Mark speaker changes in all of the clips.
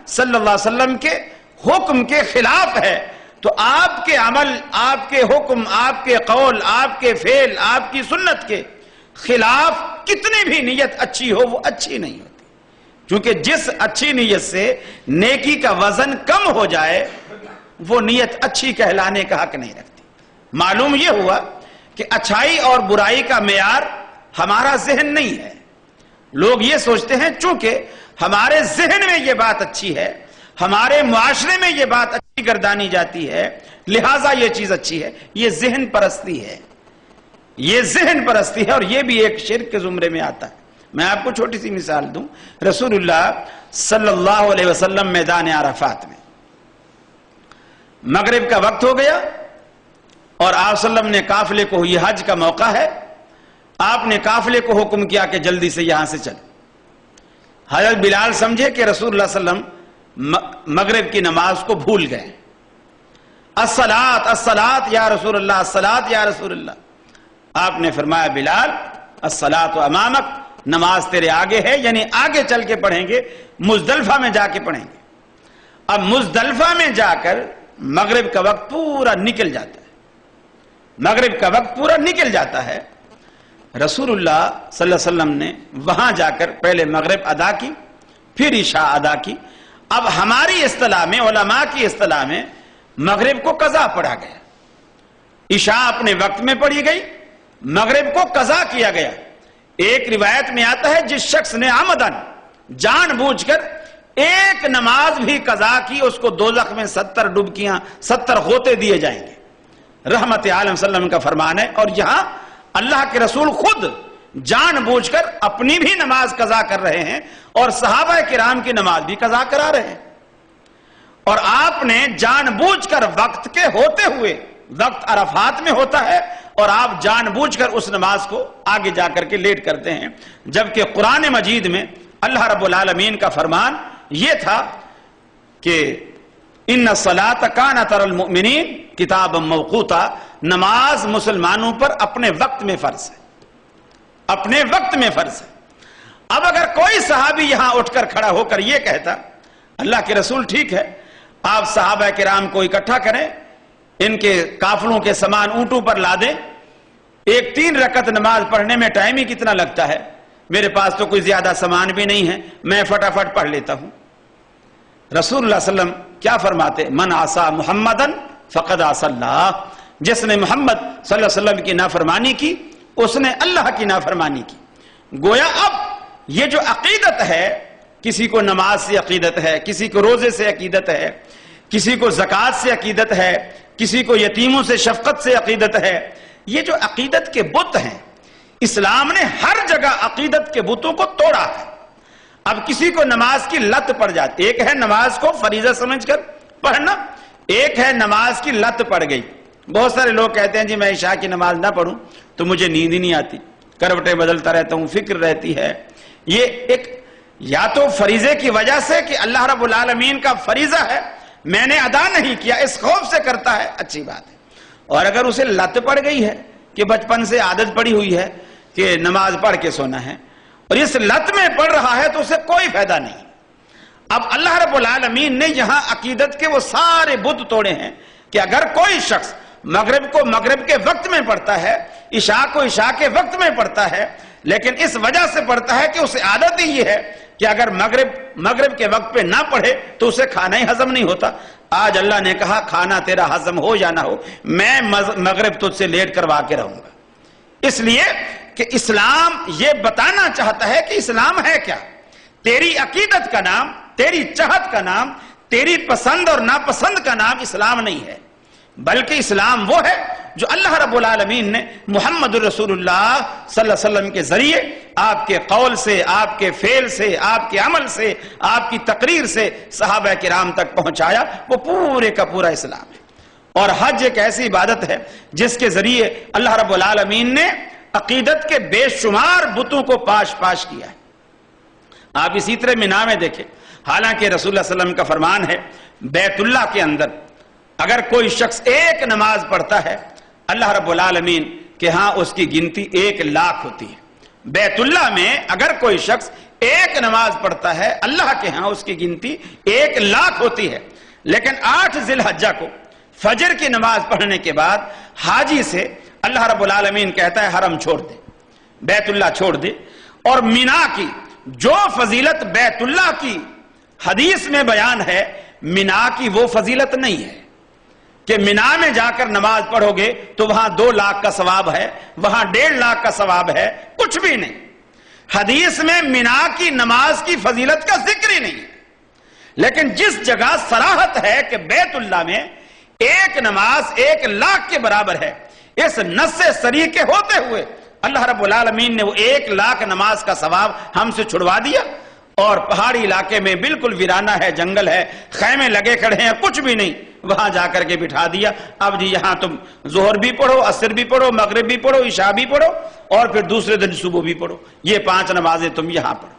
Speaker 1: صلی اللہ علیہ وسلم کے حکم کے خلاف ہے تو آپ کے عمل، آپ کے حکم، آپ کے قول، آپ کے فعل، آپ کی سنت کے خلاف کتنی بھی نیت اچھی ہو وہ اچھی نہیں ہوتی، کیونکہ جس اچھی نیت سے نیکی کا وزن کم ہو جائے وہ نیت اچھی کہلانے کا حق نہیں رکھتی۔ معلوم یہ ہوا کہ اچھائی اور برائی کا معیار ہمارا ذہن نہیں ہے۔ لوگ یہ سوچتے ہیں چونکہ ہمارے ذہن میں یہ بات اچھی ہے، ہمارے معاشرے میں یہ بات اچھی گردانی جاتی ہے، لہٰذا یہ چیز اچھی ہے۔ یہ ذہن پرستی ہے، یہ ذہن پرستی ہے، اور یہ بھی ایک شرک کے زمرے میں آتا ہے۔ میں آپ کو چھوٹی سی مثال دوں، رسول اللہ صلی اللہ علیہ وسلم میدان عرفات میں مغرب کا وقت ہو گیا اور آپ صلی اللہ علیہ وسلم نے قافلے کو، یہ حج کا موقع ہے، آپ نے قافلے کو حکم کیا کہ جلدی سے یہاں سے چل۔ حضرت بلال سمجھے کہ رسول اللہ صلی اللہ علیہ وسلم مغرب کی نماز کو بھول گئے۔ الصلاۃ الصلاۃ یا رسول اللہ، الصلاۃ یا رسول اللہ۔ آپ نے فرمایا بلال الصلاۃ امامک، نماز تیرے آگے ہے، یعنی آگے چل کے پڑھیں گے، مزدلفہ میں جا کے پڑھیں گے۔ اب مزدلفہ میں جا کر مغرب کا وقت پورا نکل جاتا ہے، مغرب کا وقت پورا نکل جاتا ہے۔ رسول اللہ صلی اللہ علیہ وسلم نے وہاں جا کر پہلے مغرب ادا کی، پھر عشاء ادا کی۔ اب ہماری اصطلاح میں، علماء کی اصطلاح میں، مغرب کو قضا پڑھا گیا، عشاء اپنے وقت میں پڑھی گئی، مغرب کو قضا کیا گیا۔ ایک روایت میں آتا ہے جس شخص نے عمدن، جان بوجھ کر ایک نماز بھی قضا کی، اس کو دوزخ میں 70 ڈبکیاں، 70 غوطے دیے جائیں گے۔ رحمت عالم صلی اللہ علیہ وسلم کا فرمان ہے، اور یہاں اللہ کے رسول خود جان بوجھ کر اپنی بھی نماز قضا کر رہے ہیں اور صحابہ کرام کی نماز بھی قضا کرا رہے ہیں، اور آپ نے جان بوجھ کر وقت کے ہوتے ہوئے، وقت عرفات میں ہوتا ہے اور آپ جان بوجھ کر اس نماز کو آگے جا کر کے لیٹ کرتے ہیں، جبکہ قرآن مجید میں اللہ رب العالمین کا فرمان یہ تھا کہ ان الصلاۃ کانت علی المؤمنین کتابا موقوتا، نماز مسلمانوں پر اپنے وقت میں فرض ہے، اپنے وقت میں فرض ہے۔ اب اگر کوئی صحابی یہاں اٹھ کر کھڑا ہو کر یہ کہتا اللہ کے رسول ٹھیک ہے، آپ صحابہ کرام کو اکٹھا کریں، ان کے قافلوں کے سامان اونٹوں پر لا دیں، ایک 3 رکعت نماز پڑھنے میں ٹائم ہی کتنا لگتا ہے، میرے پاس تو کوئی زیادہ سامان بھی نہیں ہے، میں فٹافٹ پڑھ لیتا ہوں۔ رسول اللہ صلی اللہ علیہ وسلم کیا فرماتے؟ من عصا محمدن فقد عصا اللہ، جس نے محمد صلی اللہ علیہ وسلم کی نافرمانی کی اس نے اللہ کی نافرمانی کی۔ گویا اب یہ جو عقیدت ہے، کسی کو نماز سے عقیدت ہے، کسی کو روزے سے عقیدت ہے، کسی کو زکوٰۃ سے عقیدت ہے، کسی کو یتیموں سے شفقت سے عقیدت ہے، یہ جو عقیدت کے بت ہیں، اسلام نے ہر جگہ عقیدت کے بتوں کو توڑا ہے۔ اب کسی کو نماز کی لت پڑ جاتی، ایک ہے نماز کو فریضہ سمجھ کر پڑھنا، ایک ہے نماز کی لت پڑ گئی۔ بہت سارے لوگ کہتے ہیں جی میں عشاء کی نماز نہ پڑھوں تو مجھے نیند ہی نہیں آتی، کروٹیں بدلتا رہتا ہوں، فکر رہتی ہے۔ یہ ایک یا تو فریضے کی وجہ سے کہ اللہ رب العالمین کا فریضہ ہے میں نے ادا نہیں کیا، اس خوف سے کرتا ہے، اچھی بات ہے۔ اور اگر اسے لت پڑ گئی ہے کہ بچپن سے عادت پڑی ہوئی ہے کہ نماز پڑھ کے سونا ہے اور اس لت میں پڑھ رہا ہے تو اسے کوئی فائدہ نہیں۔ اب اللہ رب العالمین نے یہاں عقیدت کے وہ سارے بت توڑے ہیں کہ اگر کوئی شخص مغرب کو مغرب کے وقت میں پڑھتا ہے، عشاء کو عشاء کے وقت میں پڑھتا ہے، لیکن اس وجہ سے پڑھتا ہے کہ اسے عادت ہی یہ ہے کہ اگر مغرب کے وقت پہ نہ پڑھے تو اسے کھانا ہی ہضم نہیں ہوتا۔ آج اللہ نے کہا کھانا تیرا ہضم ہو یا نہ ہو، میں مغرب تجھ سے لیٹ کروا کے رہوں گا۔ اس لیے کہ اسلام یہ بتانا چاہتا ہے کہ اسلام ہے کیا۔ تیری عقیدت کا نام، تیری چاہت کا نام، تیری پسند اور ناپسند کا نام اسلام نہیں ہے، بلکہ اسلام وہ ہے جو اللہ رب العالمین نے محمد رسول اللہ صلی اللہ علیہ وسلم کے ذریعے آپ کے قول سے، آپ کے فعل سے، آپ کے عمل سے، آپ کی تقریر سے صحابہ کرام تک پہنچایا، وہ پورے کا پورا اسلام ہے۔ اور حج ایک ایسی عبادت ہے جس کے ذریعے اللہ رب العالمین نے عقیدت کے بے شمار بتوں کو پاش کیا ہے۔ آپ اسی طرح مینا میں دیکھیں، حالانکہ رسول اللہ صلی اللہ علیہ وسلم کا فرمان ہے بیت اللہ کے اندر اگر کوئی شخص ایک نماز پڑھتا ہے اللہ رب العالمین کہ ہاں اس کی گنتی 1,00,000 ہوتی ہے۔ بیت اللہ میں اگر کوئی شخص ایک نماز پڑھتا ہے اللہ کے ہاں اس کی گنتی 1,00,000 ہوتی ہے. لیکن 8 ذی الحجہ کو فجر کی نماز پڑھنے کے بعد حاجی سے اللہ رب العالمین کہتا ہے حرم چھوڑ دے, بیت اللہ چھوڑ دے. اور مینا کی جو فضیلت بیت اللہ کی حدیث میں بیان ہے, مینا کی وہ فضیلت نہیں ہے کہ مینا میں جا کر نماز پڑھو گے تو وہاں 2,00,000 کا ثواب ہے, وہاں 1,50,000 کا ثواب ہے, کچھ بھی نہیں. حدیث میں مینا کی نماز کی فضیلت کا ذکر ہی نہیں ہے. لیکن جس جگہ صراحت ہے کہ بیت اللہ میں ایک نماز 1,00,000 کے برابر ہے, اس نص صریح کے ہوتے ہوئے اللہ رب العالمین نے وہ 1,00,000 نماز کا ثواب ہم سے چھڑوا دیا. اور پہاڑی علاقے میں بالکل ویرانہ ہے, جنگل ہے, خیمے لگے کھڑے ہیں, کچھ بھی نہیں, وہاں جا کر کے بٹھا دیا. اب جی یہاں تم ظہر بھی پڑھو, عصر بھی پڑھو, مغرب بھی پڑھو, عشاء بھی پڑھو, اور پھر دوسرے دن صبح بھی پڑھو. یہ 5 نمازیں تم یہاں پڑھو.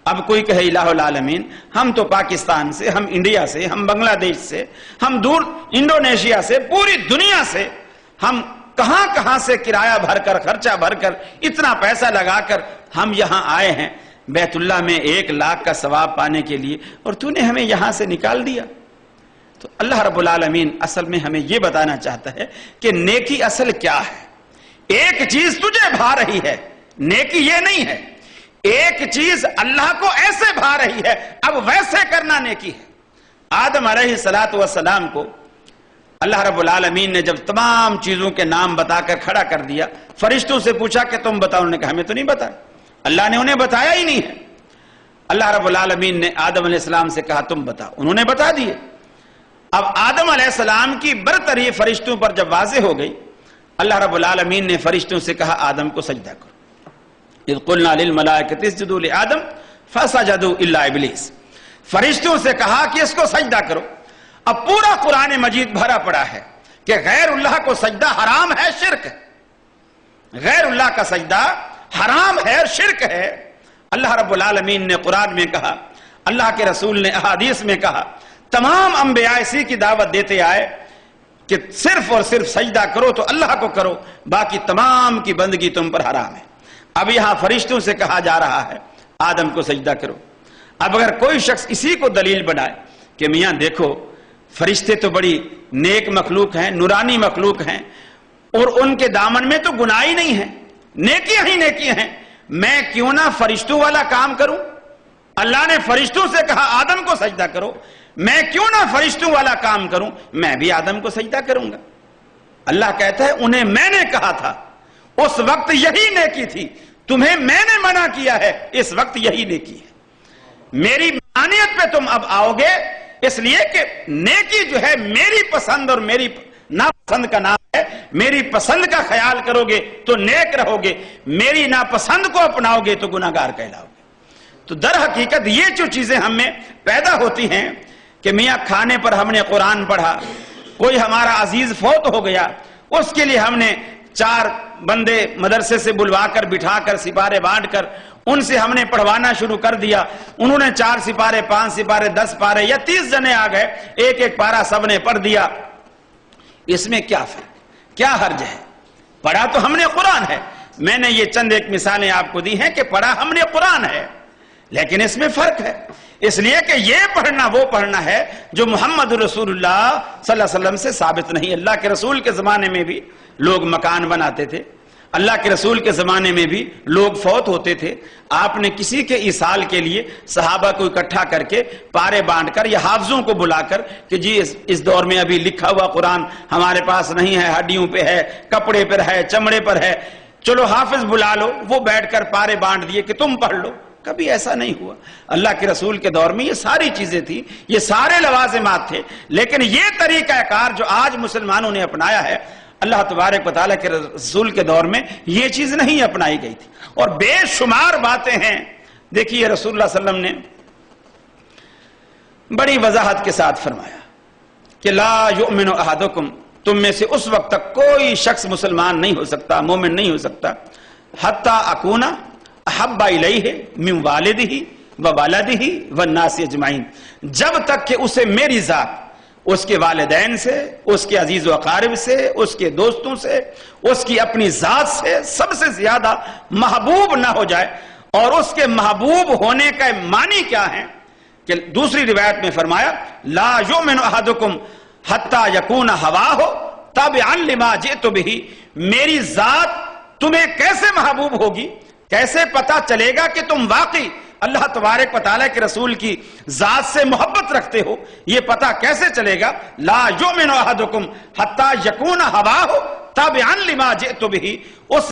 Speaker 1: اب کوئی کہے الہ العالمین, ہم تو پاکستان سے, ہم انڈیا سے, ہم بنگلہ دیش سے, ہم دور انڈونیشیا سے, پوری دنیا سے, ہم کہاں کہاں سے کرایہ بھر کر, خرچہ بھر کر, اتنا پیسہ لگا کر ہم یہاں آئے ہیں بیت اللہ میں 1,00,000 کا ثواب پانے کے لیے, اور تو نے ہمیں یہاں سے نکال دیا. تو اللہ رب العالمین اصل میں ہمیں یہ بتانا چاہتا ہے کہ نیکی اصل کیا ہے. ایک چیز تجھے بھا رہی ہے, نیکی یہ نہیں ہے. ایک چیز اللہ کو ایسے بھا رہی ہے, اب ویسے کرنا نیکی ہے. آدم علیہ السلام کو اللہ رب العالمین نے جب تمام چیزوں کے نام بتا کر کھڑا کر دیا, فرشتوں سے پوچھا کہ تم بتاؤ, انہوں نے کہا ہمیں تو نہیں بتا. اللہ نے انہیں بتایا ہی نہیں ہے. اللہ رب العالمین نے آدم علیہ السلام سے کہا تم بتاؤ, انہوں نے بتا دیے. اب آدم علیہ السلام کی برتری فرشتوں پر جب واضح ہو گئی, اللہ رب العالمین نے فرشتوں سے کہا آدم کو سجدہ کرو. اذ قلنا للملائکۃ اسجدوا لآدم فسجدوا الا ابلیس. فرشتوں سے کہا کہ اس کو سجدہ کرو. اب پورا قرآن مجید بھرا پڑا ہے کہ غیر اللہ کو سجدہ حرام ہے, شرک ہے. غیر اللہ کا سجدہ حرام ہے, شرک ہے. اللہ رب العالمین نے قرآن میں کہا, اللہ کے رسول نے احادیث میں کہا, تمام انبیاء اسی کی دعوت دیتے آئے کہ صرف اور صرف سجدہ کرو تو اللہ کو کرو, باقی تمام کی بندگی تم پر حرام ہے. اب یہاں فرشتوں سے کہا جا رہا ہے آدم کو سجدہ کرو. اب اگر کوئی شخص اسی کو دلیل بنائے کہ میاں دیکھو فرشتے تو بڑی نیک مخلوق ہیں, نورانی مخلوق ہیں, اور ان کے دامن میں تو گناہ ہی نہیں ہے, نیکیاں ہی نیکیاں ہیں, میں کیوں نہ فرشتوں والا کام کروں. اللہ نے فرشتوں سے کہا آدم کو سجدہ کرو, میں کیوں نہ فرشتوں والا کام کروں, میں بھی آدم کو سجدہ کروں گا. اللہ کہتا ہے انہیں میں نے کہا تھا, اس وقت یہی نیکی تھی, تمہیں میں نے منع کیا ہے, اس وقت یہی نیکی ہے. میری مانیت پہ تم اب آؤ گے, اس لیے کہ نیکی جو ہے میری پسند اور میری ناپسند کا نام ہے. میری پسند کا خیال کرو گے تو نیک رہو گے, میری ناپسند کو اپناؤ گے تو گناہگار کہلاؤ گے. تو در حقیقت یہ جو چیزیں ہم میں پیدا ہوتی ہیں کہ میاں کھانے پر ہم نے قرآن پڑھا, کوئی ہمارا عزیز فوت ہو گیا, اس کے لیے ہم نے 4 بندے مدرسے سے بلوا کر بٹھا کر سپارے بانٹ کر ان سے ہم نے پڑھوانا شروع کر دیا. انہوں نے 4 سپارے, 5 سپارے, 10 پارے یا 30 جنے آ گئے, ایک پارا سب نے پڑھ دیا. اس میں کیا فرق, کیا حرج ہے؟ پڑھا تو ہم نے قرآن ہے. میں نے یہ چند ایک مثالیں آپ کو دی ہیں کہ پڑھا ہم نے قرآن ہے, لیکن اس میں فرق ہے. اس لیے کہ یہ پڑھنا وہ پڑھنا ہے جو محمد رسول اللہ صلی اللہ علیہ وسلم سے ثابت نہیں. اللہ کے رسول کے زمانے میں بھی لوگ مکان بناتے تھے, اللہ کے رسول کے زمانے میں بھی لوگ فوت ہوتے تھے. آپ نے کسی کے ایصال کے لیے صحابہ کو اکٹھا کر کے پارے بانٹ کر یا حافظوں کو بلا کر کہ جی اس دور میں ابھی لکھا ہوا قرآن ہمارے پاس نہیں ہے, ہڈیوں پہ ہے, کپڑے پر ہے, چمڑے پر ہے, چلو حافظ بلا لو, وہ بیٹھ کر پارے بانٹ دیے کہ تم پڑھ لو. کبھی ایسا نہیں ہوا. اللہ کے رسول کے دور میں یہ ساری چیزیں تھیں, یہ سارے لوازمات تھے, لیکن یہ طریقہ کار جو آج مسلمانوں نے اپنایا ہے, اللہ تبارک و تعالیٰ کے رسول کے دور میں یہ چیز نہیں اپنائی گئی تھی. اور بے شمار باتیں ہیں. دیکھیے رسول اللہ صلی اللہ علیہ وسلم نے بڑی وضاحت کے ساتھ فرمایا کہ لا یؤمن احدکم, تم میں سے اس وقت تک کوئی شخص مسلمان نہیں ہو سکتا, مومن نہیں ہو سکتا, حتی اکونا احب الیہ من والدہ وولدہ والناس اجمعین, جب تک کہ اسے میری ذات اس کے والدین سے, اس کے عزیز و اقارب سے, اس کے دوستوں سے, اس کی اپنی ذات سے سب سے زیادہ محبوب نہ ہو جائے, اور اس کے محبوب ہونے کا معنی کیا ہے کہ دوسری روایت میں فرمایا لا یؤمن احدکم حتی یکون ہواہ تابعا لما جئت بہ، میری ذات تمہیں کیسے محبوب ہوگی، کیسے پتا چلے گا کہ تم واقعی اللہ تبارک و تعالیٰ کے رسول کی ذات سے محبت رکھتے ہو، یہ پتا کیسے چلے گا؟ لا یؤمن احدکم حتی یکون ہواہ تابعا لما جئت بہ، اس